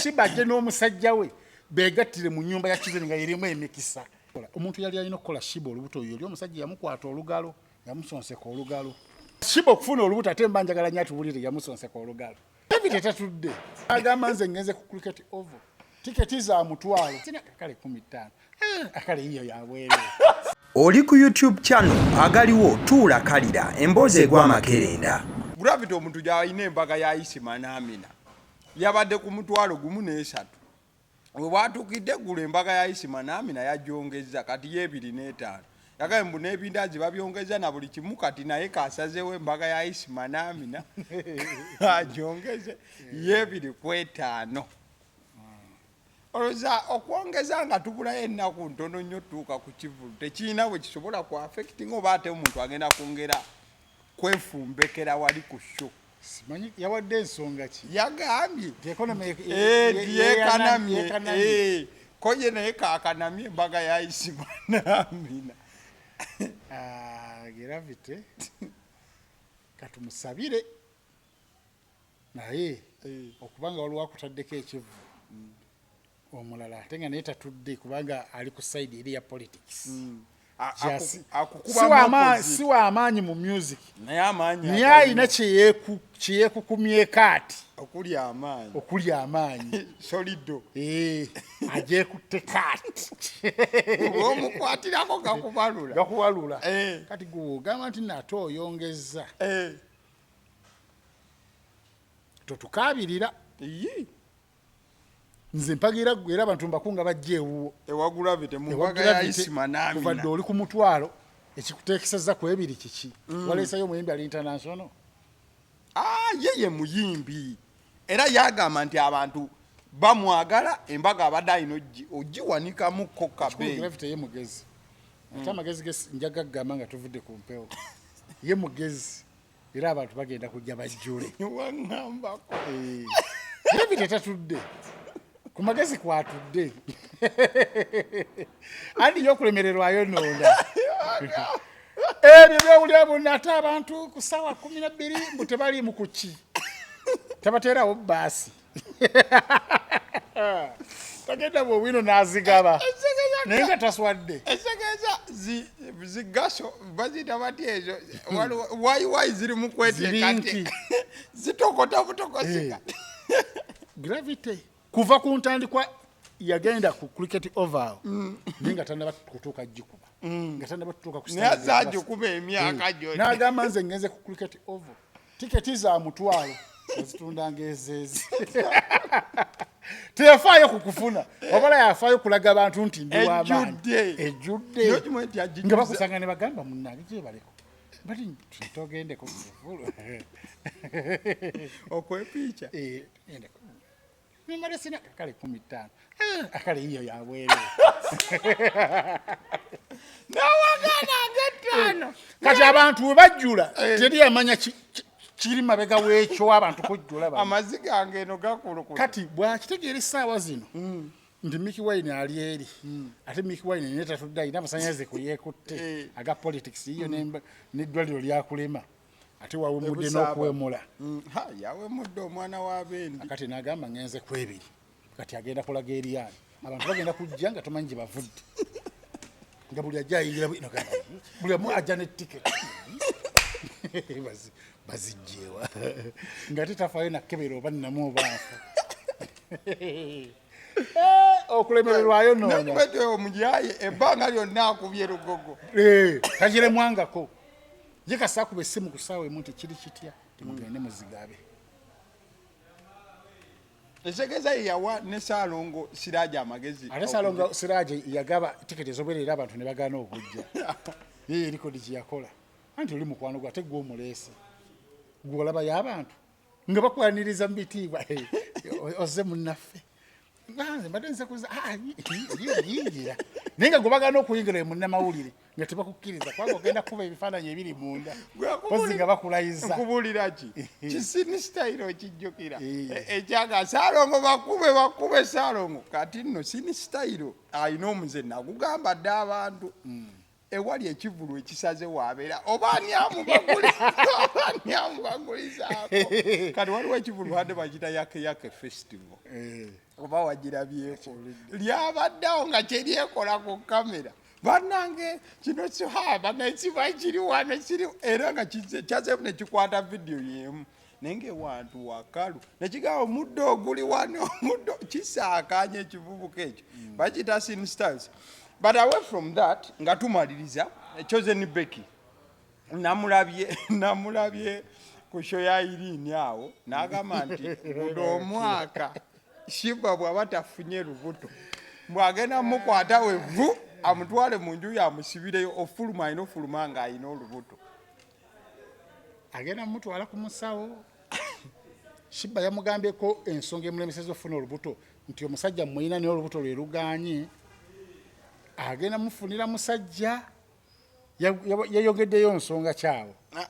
Shiba je n'omusajja we begattire mu nyumba ya Kizere nga erimu emikisa. Omuntu yali alina okukola Shiba olubuto oyo oli omusajja yamukwata olugalo yamusonseka olugalo. Shiba okufuna olubuto ate mbanjagala nnyo atubulire yamusonseka olugalo. David tatudde agamba nze ngenze ku cricket oval tiketi za mutwalo tina kale 15 akale iyo yabwere. Oli ku YouTube channel agaliwo tuula kalira emboozi egw'amakerenda. Gravity omuntu gy'alina embaga ya Isima n'Amina yabadde ku mutwalo gumu n'esatu. We bwatuukidde gulu embaga ya Isima n'Amina yagyongeza kati y'ebiri n'etaano. Yagaye mbu n'ebindazi babyongeza na buli kimu kati naye kasazeewo embaga ya Isima n'Amina agyongeze y'ebiri ku etaano. Olowooza okwongeza nga tubulayo ennaku ntono nnyo tuuka ku kivulu tekirina bwe kisobola ku affecting oba ate omuntu agenda kwongera kwefumbekera wali ku show. Simanyi yawadde ensonga ki? Yagambye economy yekanamye koje naye kakanamye embaga ya Isima n'Amina. Gravity katumusabire naye okubanga waliwo akutaddeko ekivu omulala ate nga naye tatudde kubanga ali ku side eri ya politics. Si wa amaanyi mu music naye alina kyeyekukumyeko ati okuli amaanyi solido agyekutte kati omukwatirako gakubalula kati gugamba nti nate oyongeza totukabirira nze mpagira gwe era abantu mbakunga bajje ewuwo ewagula bite mu mbaga ya Isima n'Amina kuvadde oli ku mutwalo ekikuteekeseza ku ebiri kiki waleesayo omuyimbi ali international. Yeye muyimbi era yagamba nti abantu bamwagala embaga abadde alina ogiwanikamuko kabe. Gravity ye mugezi ate amagezi ge njaga kugamba nga tuvudde ku mpewo ye mugezi era abantu bagenda kujja bajjule waŋŋambako. Gravity tatudde ku magezi kwatudde andi y'okulemererwayo nonda ebyo byowulira bonna ate abantu ku ssaawa 12 mbu tebaliimu ku ki tabateerawo baasi tagenda bwowino n'azigaba naye nga taswadde esegeeza zigaso bazita bati ezo wayiwayi ziri mu kweteekate zitokota butokosika. Gravity kuva ku ntandikwa yagenda ku cricket oval nga tannaba kutuuka gikuba nga tannaba kutuuka ku naye kuba emyaka gyonna n'agamba nze ngenze ku cricket oval tiketi za mutwalo azitundanga ezeezi teyafaayo kukufuna wabala yafaayo kulaga abantu nti ndi w'amaanyi ejjudde nga bakusanga ne bagamba munnange gyebaleko bati togendeko kuvulu okwepiica nimale sina akale 15 akale iyo yabwere nawagana agetano kati abantu we bajjula teri yamanya kiri mabega w'ekyo abantu kujjula amazi gange eno gakulukuta kati bwakitegeera essaawa zino nti Mickey Wine ali eri ate Mickey Wine naye tatudde alina amasannyalaze kuyekutte aga politics iyo n'eddwaliro lyakulema ate wawemudde n'okuwemula yawemudde omwana w'abendi kati n'agamba ngenze ku ebiri kati agenda kulaga eriyani abantu bagenda kujja nga tomanyi gye bavudde nga buli ajja ayingira buli amu ajja n'ettiketi bazijjeewa nga tetafaayo nakkebera oba nnamu obaafu okulemererwayo noonya omujaye ebbanga lyonna akubye lugogo tagiremwangako ye kasaakuba essimu ku ssaawa emu nti kiri kitya timugende muzigabe. Esegeeza yawa ne Saalongo Siraaja amagezi ate Saalongo Siraaja yagaba tiketi ez'obwerera abantu ne bagaana okujja ye erikodi gye yakola anti oli mukwano gwe ate gwe omuleese gwe olaba y'abantu nga bakwaniriza mu bitiibwa ozze munnaffe nze mbadde nze kuza yingira naye nga gwe bagaana okuyingira e munnamawulire nga tebakukkiriza kubanga ogenda kuba ebifaananyi ebiri munda pozi nga bakulayiza kubuulira ki kisini sitayiro okijjukira ekyaga Saalongo bakube Saalongo kati nno sini sitayiro alina omuze nagugamba dde abantu ewali ekivulu ekisaze wabeera oba ani amubagulizaako kati waliwo ekivulu hadde bakita yake festival oba wagirabyeko lyabaddewo nga kyeryekola ku kamera bannange kino bannekiba kiri wano kiri era nga kyazeemu nekikwata vidiyo yemu naye ngaewantu wakalu nekigamba omuddo oguli wano omuddo kisaakanya ekivubuka ekyo bakita sin styles. But away from that nga tumaliriza Chosen Becky namulabye ku show ya Irene awo n'agamba nti buli omwaka Shiba bw'aba tafunye lubuto bw'agenda mukwata wevu amutwale mu nju yamusibireyo ofuluma ino ofuluma nga ayina olubuto agenda mutwala ku musawo. Shiba yamugambyeko ensonga emulemeseza ofuna olubuto nti omusajja muyina naye olubuto lwe luganye agenda mufunira musajja yayogeddeyo nsonga kyawo. No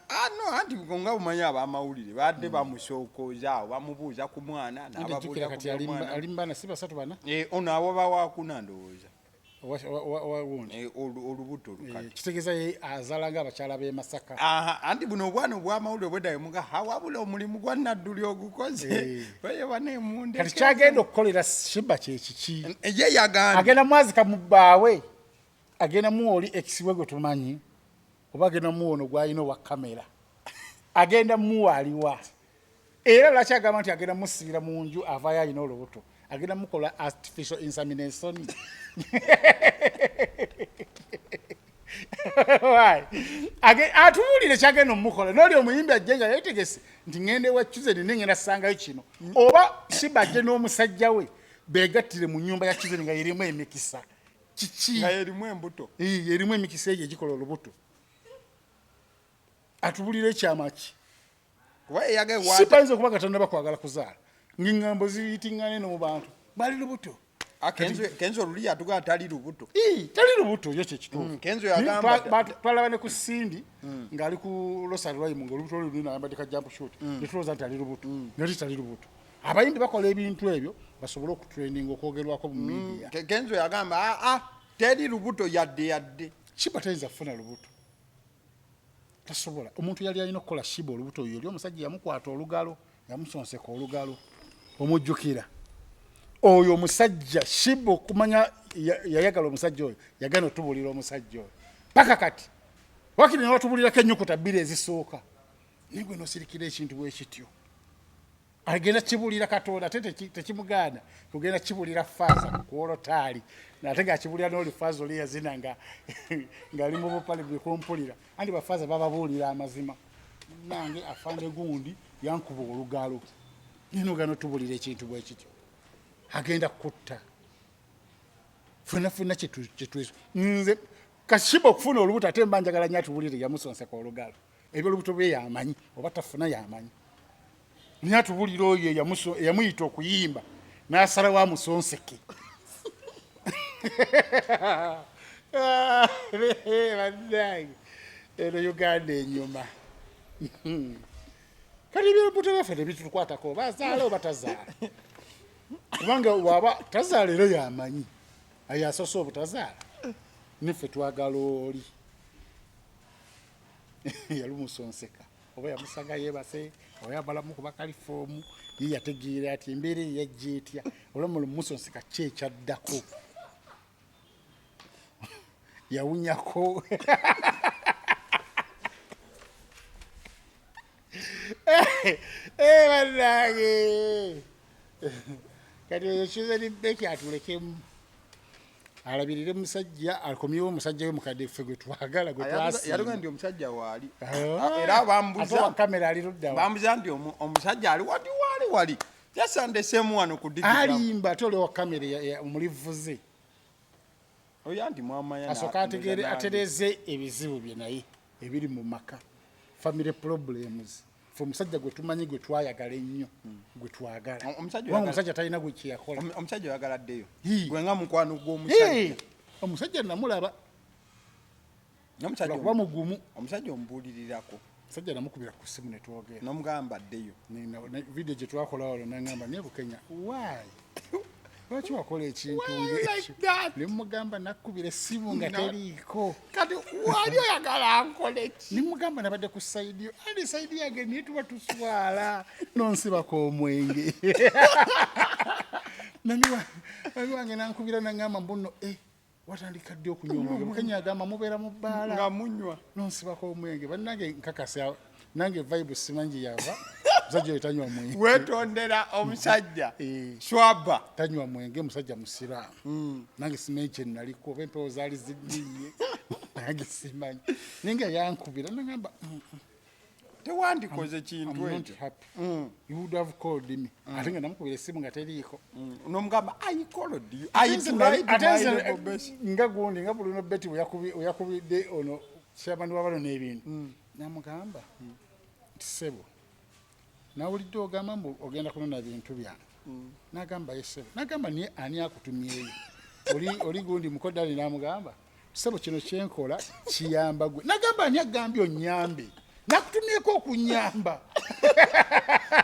anti nga bumanyi abamawulire badde bamusookoza awo bamubuuza ku mwana n'ababuuza kati alimbana si basatu bana ono abo bawakuna ndowooza olubuto kitegeeza ye azaala ng'abakyala b'e Masaka. Anti buno obwana obwamawulire bwedayo muga hawabula omulimu gwa Nadduli ogukoze weyeba nemunde kati kyagenda okukolera Shiba kyekiki ye yaganda agenda mwazika mu bbaawe agenda muwoli ekisiwe gwe tumanyi oba agenda muwono gwalina owa kamera agenda muwaliwa era lwaki agamba nti agenda musibira mu nju avaayo alina olubuto agenda mukola artificial insemination. Atuwulire kyagenda omukola n'oli omuyimbi ajjenga yetegese nti ngende wa Chosen nengenda sangayo kino oba Shiba ajje n'omusajja we begattire mu nnyumba ya Chosen nga yerimu emikisa kiki nga yerimu embuto yerimu emikisa egyo egikola olubuto atuwulire ekyamaki sipayinza okuba Katonda bakwagala kuzaala ng'engambo ziyitingane no mu bantu bali lubuto Kenzo luli yatuga tali lubuto tali lubuto yo kyekituufu Kenzo yagamba twalaba ne ku Sindi ng'ali ku Rosary Rhyme ng'olubuto luli n'ayambadde jump shoot netulowooza nti ali lubuto nga tali lubuto abayimbi bakola ebintu ebyo basobole okutraininga okwogerwako mu media. Kenzo yagamba teri lubuto yadde Shiba tayinza kufuna lubuto tasobola. Omuntu yali alina okukola Shiba olubuto oyo oli omusajja yamukwata olugalo yamusonseka olugalo omujjukira oyo omusajja Shiba okumanya yayagala omusajja oyo yagana otubulira omusajja oyo paka kati wakiri n'otubulirako ennyukuta bbiri ezisooka naye gwe nosirikira ekintu bwe kityo agenda kibulira Katonda ate tekimugaana kugenda kibulira Faaza ku Olotaali nate ng'akibulira n'oli Faaza oli yazina ng'ali mu bupale bwekumpulira anti bafaaza bababuulira amazima nange afande gundi yankuba olugalo nino tubulira ekintu bwe kityo agenda kutta funa kyetwezo nze Kashiba okufuna olubuto ate mba njagala nnyo atubulire yamusonseka olugalo ebyo olubuto bwe yamanyi oba tafuna yamanyi niye atubulira oyo yamuyita okuyimba n'asalawo amusonseke eno Uganda enyuma kati ebyolubuto byaffe tebitukwatako oba azaala oba tazaala kubanga waba tazaala era yamanyi ayasosa obutazaala niffe twagala oli yalumusonseka oba yamusanga yeebase oba yabalamu kuba kalifoomu ye yategeera ati embeera eyajja etya olwamala omusonseka kyekyaddako yawunyako bannange kati oyo Chosen Becky atulekemu alabirire musajja akomyewo omusajja we mukadde ffe gwe twagala gwe yatuga nti omusajja waali era bambuza kamera ali ludda bambuza nti omusajja ali wali yasandesemu wano ku digital alimba ate olwa kamera omulivuze oyo anti mwamanya asoka atereze ebizibu bye naye ebiri mu maka family problems ffe omusajja gwe tumanyi gwe twayagala ennyo gwe twagala omusajja talina gwe kyeyakola omusajja oyagala ddeyo gwe nga mukwano gw'omusajja omusajja namulaba kuba mugumu omusajja omubuulirirako omusajja namukubira ku ssimu ne twogera nomugamba ddeyo vidiyo gye twakola olwo nangamba naye Bukenya waayi lwaki wakola ekintu like that? nemugamba nakkubira essimu nga teriiko Kati wali oyagala ankole ki? nimugamba nabadde ku saidi andi saidi yange niye tuba tuswala nonsibako omwenge mami wange nankubira naŋŋamba mbuno watandika ddi okunywa omwenge mukenya agamba mubeera mu bbaala Nga munywa. nonsibako omwenge bannange nkakasa nange vibe simanyi yava musajja tanywa mwenge Wetondera omusajja swaba tanywa mwenge musajja musiraamu nange simanyi kyenaliko oba empewo zaali ziddiye nange simanyi ninga yankubira nagamba tewandikoze kintu I'm not ekyo. happy. You would have called me. Ate nga namukubira essimu nga teriiko. Nomugamba I called you. Nga gundi nga buli no Betty yakubidde ono chairman wabalo n'ebintu. Namugamba nti ssebo nawulidde ogamba mbu ogenda kunona bintu byange. Nagamba yessebo. Nagamba niye ani akutumyeyo. Oli gundi mukodali namugamba ssebo kino kyenkola kiyamba gwe. Nagamba ani agambye onyambe. Nakutumyeko okunyamba.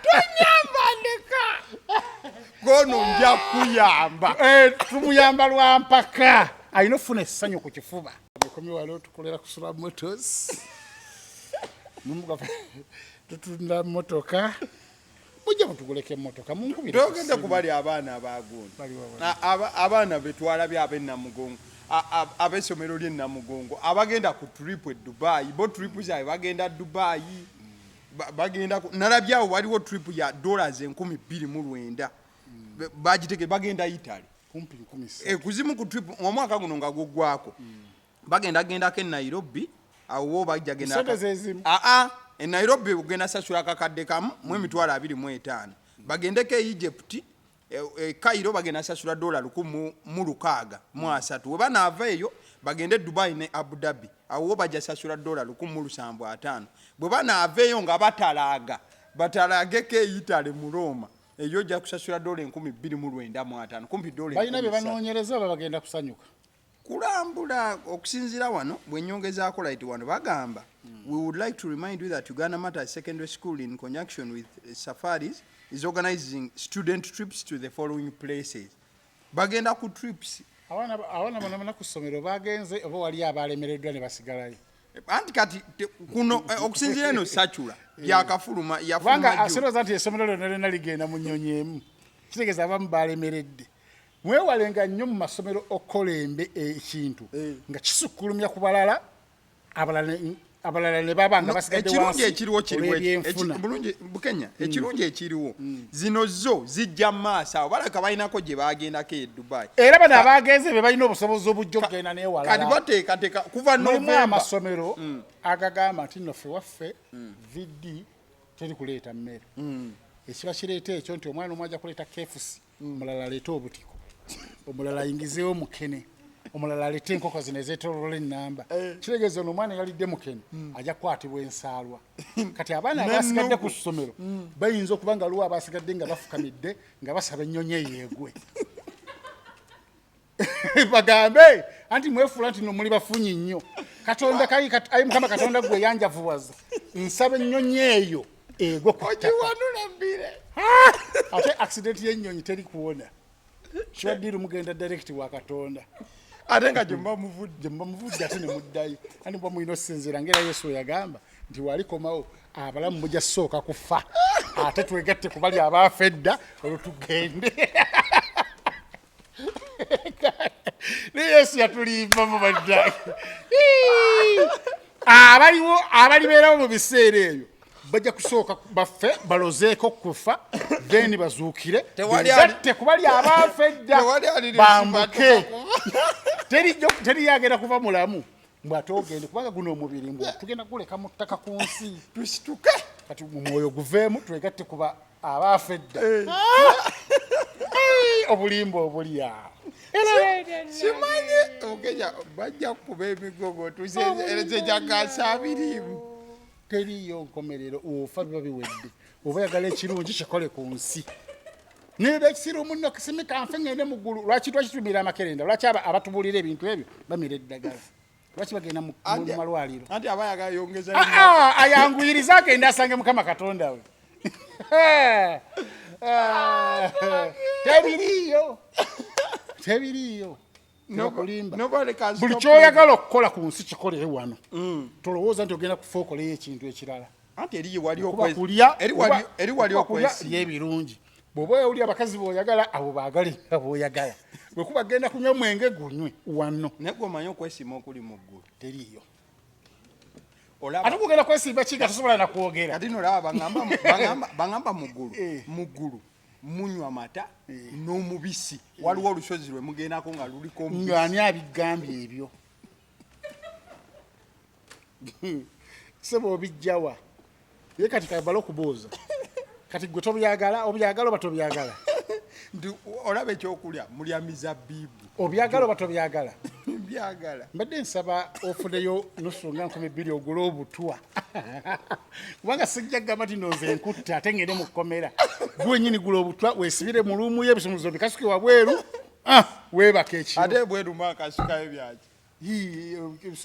Tonyamba ndeka. Gono nja kuyamba. Tumuyamba lwa mpaka. Alina ofuna essanyu ku kifuba. Mukomye wali tukolera kusula motors. Tutunda motoka. Mujja mutuguleke motoka munkubira. Togenda kubali abaana abagundi. Abaana betwala byabe namugongo. Abesomero lye namugongo abagenda ku trip e Dubai bo trip zaabwe bagenda Dubai bagenda nalabyawo waliwo trip ya $2,29 bagiteke bagenda Italy kumpi 10. Kuzimu ku trip omwaka guno nga gugwako bagenda ke Nairobi awo bajja genda e Nairobi ugenda sasula kakadde kamu mu $25,000 bagende ke Egypt Cairo bagenda sasula $1,600 we banaavaeyo bagende Dubai ne Abu Dhabi awo bajja sasula $1,750 bwe banaavaeyo nga batalageke Italy mu Roma eyo ja kusasula $2,295 kumpi $1,000 balina bye banoonyereza bagenda kusanyuka kulambula okusinzira wano bwennyongezaako light wano bagamba we would like to remind you that Uganda Matters Secondary School in conjunction with Safaris is organizing student trips to the following places. Bagenda ku trips. Awana manamana ku ssomero bagenze oba wali abalemereddwa ne basigalayo. Anti kati kuno okusinzira eno sachula byakafuluma yafuluma. Wanga asero zanti essomero lyonna ligenda mu nnyonyi. Kitegeeza abamu balemeredde. Mwewalenga nnyo mu masomero okolembe ekintu nga kisukkulumya ku balala abalala ne babanga basigadde wansi ekiriwo bulungi Bukenya ekirungi ekiriwo zino zo zijja maaso abo balaka balinako gye bagendako e Dubai era bano abagenze be balina obusobozi obujja okugenda n'ewalala kati bateekateeka kuva November amasomero agagamba nti nno ffe waffe VD teri kuleeta mmere ekiba kireeta ekyo nti omwana omu ajja kuleeta KFC omulala aleeta obutiko omulala ayingizeewo mukene omulala alete enkoko zino ezeetooloola ennamba kitegeeza ono omwana yalidde mukene ajja kukwatibwa ensaalwa kati abaana abasigadde ku ssomero bayinza okuba nga luwa abasigadde nga bafukamidde nga basaba ennyonyi eyeegwe bagambe anti mwefuula nti no muli bafunyi nnyo katonda ayi mukama katonda gwe yanjavuwaza nsaba ennyonyi eyo egwe ogiwanulambire ate accident y'ennyonyi teri kuwona kibaddiru mugenda direct wa katonda ate nga gyemba muvudde ate ne muddayo ani bwa mulina osinziira ngera Yesu yagamba nti walikomawo abalamu mujja ssooka kufa ate twegatte ku bali abaafa edda olwo tugende ne Yesu yatuliivamu baddayo abalibeerawo mu biseera ebyo bajja kusooka baffe balozeeko kufa then bazuukire gatte kubali abaafa edda bambuke teri yagenda kuva mulamu mbw ate ogende kubanga guno omubiri mbw tugenda guleka mu ttaka ku nsi tusituke kati omwoyo guveemu twegatte kuba abaafa edda obulimba obuli awo simanyi Okenya bajja kuba emigogo tuzeereze jakasa abirimu teriyo nkomerero ofa biba biwedde oba yagala ekirungi kikole ku nsi niba ekisiru munno kisimika nfe ngende mu ggulu lwaki twakitumira amakerenda lwaki abatubulira ebintu ebyo bamira eddagala lwaki bagenda mu malwaliro anti abayagala yongeza ayanguyiriza agenda asange mukama katonda we Tebiriyo. Nokulimba. Nobody can Buli stop kyoyagala okukola ku nsi kikolere wano. Tolowooza nti ogenda kufa okoleyo ekintu ekirala. Anti eriyo wali wali okwesi ebirungi. Bw'oba oli abakazi b'oyagala abo baagale b'oyagala. Bwe kuba genda kunywa mwenge gunywe wano. naye gwomanyi okwesima okuli mu ggulu Teriyo. olaba Ate kugenda kwesimba kiga tosobola na kwogera. kati nolaba baŋŋamba mu ggulu munywa mata n'omubisi waliwo olusozi lwe mugendako nga luliko omubisi. Ng'ani abigambye ebyo. Sebo obijjawa. Ye kati kabala okubuuza. Kati gwe tobyagala oba tobyagala? Olaba ekyokulya mulya mizabbiibu. Obyagala oba tobyagala? Byagala. Mbadde nsaba ofuneyo nusu nga 200 ogula obutwa. Kubanga sijja kugamba nti nonze enkutte ate ngende mu kkomera. Gwe nnyini gula obutwa weesibire mu luumu y'ebisumuzo bikasuke wabweru. Weebaka ekiro. Ate bweru makasukayo byaki.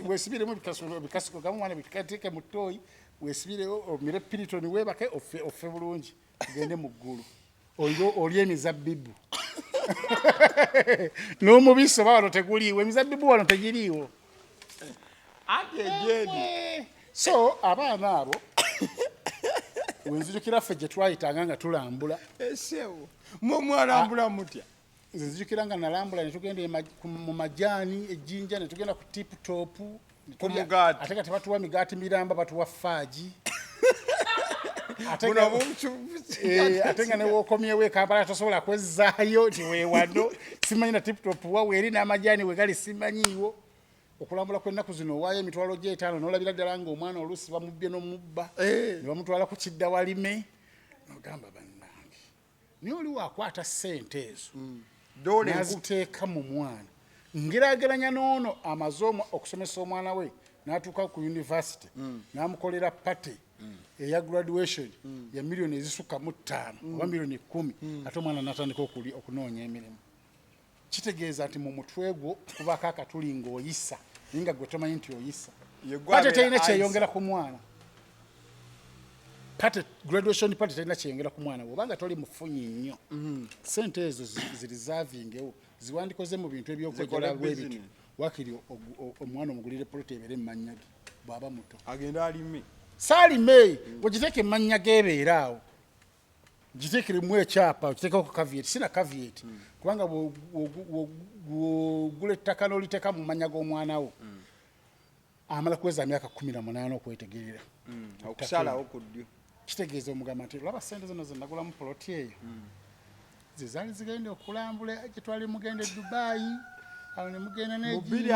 Weesibiremu ebikasuko gamu mwana bikateeke mu ttooyi. Weesibirewo omire piritoni weebake offe bulungi tugende mu ggulu. Olya emizabbibu. N'omubisi oba wano teguliiwo. Emizabbibu wano tegiriiwo. Ate ejeeni. So abaana abo wenzijukira ffe gye twayitanga nga tulambula. Esewo. Mwalambula mutya? Nze nzijukira nga nalambula ne tugenda mu majaani ejjinja ne tugenda ku tiputopu. Ku mugaati. Ate nga tebatuwa migaati miramba batuwa faaji. Ate nga ne wookomyewo e Kampala tosobola kwezzaayo nti weewano. Simanyi na tiputopu wa weeri n'amajaani we gali simanyiiwo. Okulambula kw'ennaku zino owaayo emitwalo gy'etaano n'olabira ddala ng'omwana oluusi bamubbye n'omubba. Ne bamutwala ku kidda walime. N'ogamba bannange. Naye oli waakwata ssente ezo. N'aziteeka mu mwana. Ngeraageranya n'ono amaze okusomesa omwana we n'atuuka ku yunivasite n'amukolera pate eya graduation ya miliyoni ezisukka mu 5 oba miliyoni 10 ate omwana n'atandika okunoonya emirimu. Kitegeeza nti mu mutwe gwo kubaako akatuli ng'oyisa naye nga gwe tomanyi nti oyisa. Pate terina kyeyongera ku mwana. Graduation pate terina kyeyongera ku mwana bw'obanga toli mufunyi nnyo. Ssente ezo zirizavingewo ziwandikoze mu bintu ebyokwejala bw'ebintu. Wakiri omwana omugulire poloti ebeere mu mannya ge bw'aba muto. Agenda alime. Saalime ogiteeke mu mannya geebeera awo. Giteekiremu ekyapa okiteekako caveat. Sina caveat kubanga bw'ogula ettaka n'oliteeka mu mannya g'omwana wo amala kuweza myaka 18 okwetegerera. Okusalawo ku ddyo. Kitegeeza omugamba nti olaba ssente zino ze nagulamu poloti eyo ze zaali zigenda okulambula gye twali mugenda e Dubai awo ne mugenda n'eji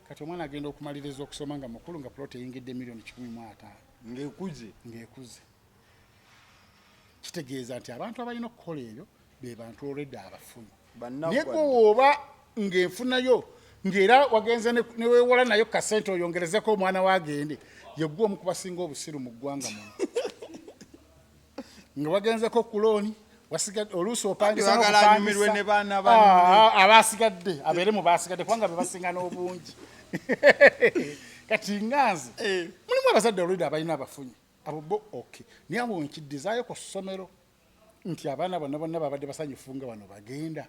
kati omwana agenda okumaliriza okusoma nga mukulu nga poloti eyingidde miliyoni 15 ng'ekuze. Kitegeeza nti abantu abalina okukola ebyo be bantu olwedde abafunyi. Naye gwe w'oba ng'enfunayo ng'era wagenze ne weewola nayo kasente oyongerezeko omwana wagende ye gwe omu ku basinga obusiru mu ggwanga muno. Nga wagenzeko ku looni wasigadde oluusi opangisa abasigadde abeere mu basigadde kubanga be basinga n'obungi. Kati nganze mulimu abazadde olwedde abalina abafunyi abo bo okay. Naye abo nkiddizaayo ku ssomero nti abaana bonna babadde basanyufu nga bano bagenda.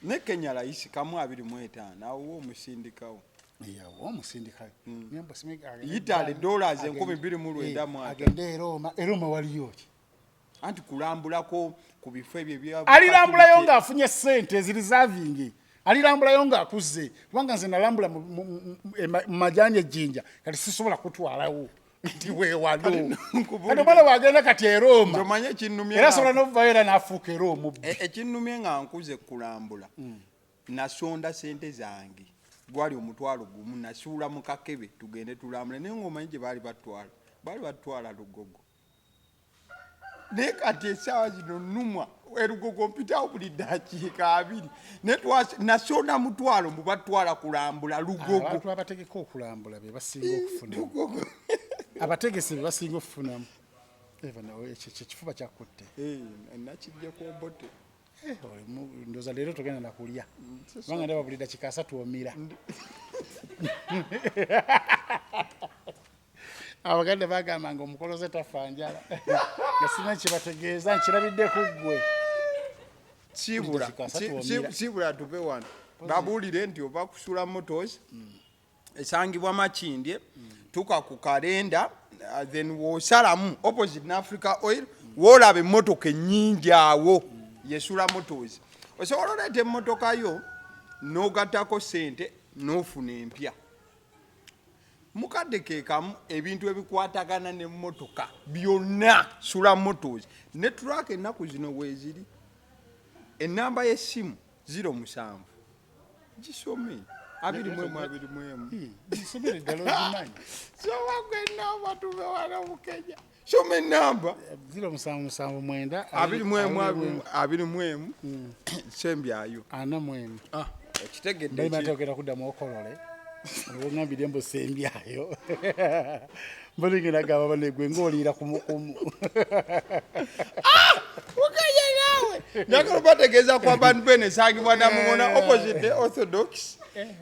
Ne Kenya layisi kamu 25 awo omusindikawo. Yawo omusindikayo. Italy dollars 2900 agenda e Roma waliyo ki? Anti kulambulako ku bifo ebyo bya alirambulayo ng'afunye ssente zirizavingi. Alirambulayo ng'akuze kubanga nze nalambula mu majaani ejjinja kati sisobola kutwalawo nti weewalo. Kati omwana wagenda kati e Roma era asobola n'okuvayo era n'afuuka era omubbi. Ekinnumye nga nkuze kulambula nasonda ssente zange gwali omutwalo gumu nasuula mu kakebe tugende tulambule naye ng'omanyi gye baali batwala Lugogo. Naye kati essaawa zino nnumwa Lugogo mpitawo buli ddakiika 2 nasonda mutwalo mbu batwala kulambula Lugogo. Abantu abategeka okulambula be basinga okufunamu. Abategesi be basinga okufunamu. Eva nawe ekifuba kyakutte. Nakiddeko mbote. Ndoza leero tugenda nakulya. Kubanga ndaba buli dakiika 3 omira. abaganda bagamba nga omukoloze tafa njala nga sina kyebategeeza nkirabidde ku ggwe sibula tuve wano babuulire nti oba kusula motos esangibwa Makindye tuka ku kalenda then wosalamu opposite n'Africa Oil woolaba emmotoka ennyingi awo yesula motos osobola oleeta emmotoka yo n'ogattako ssente n'ofuna empya mukadde keekamu ebintu ebikwatagana n'emmotoka byonna sula motos ne truck ennaku zino weeziri ennamba y'essimu 07 gisome 21 gisomere ddala ogimanyi sowagwe ennamba tuve wala mu Kenya soma ennamba 0779 sembyayo 41 ekitegedde balimataogera kuddamu okolole olwongambire mbu sembyayo mbalingera gamba banegwe ng'oliira kumukumu ukaya nawe njagala bategeeza ku abantu bene esangibwa Namuŋona opposite Orthodox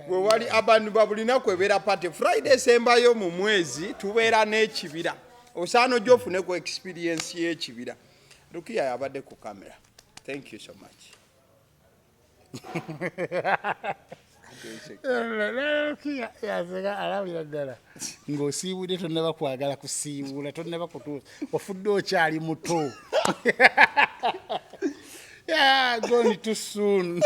bwe wali abantu babulinaku ebeera party Friday sembayo mu mwezi tubeera n'ekibira osaana ojja ofuneku experience y'ekibira Rukia yabadde ku kamera thank you so much yazega alabira ddala ng'osiibudde tonnaba kwagala kusiibula tonnaba kutuusa ofudde okyali muto gone too soon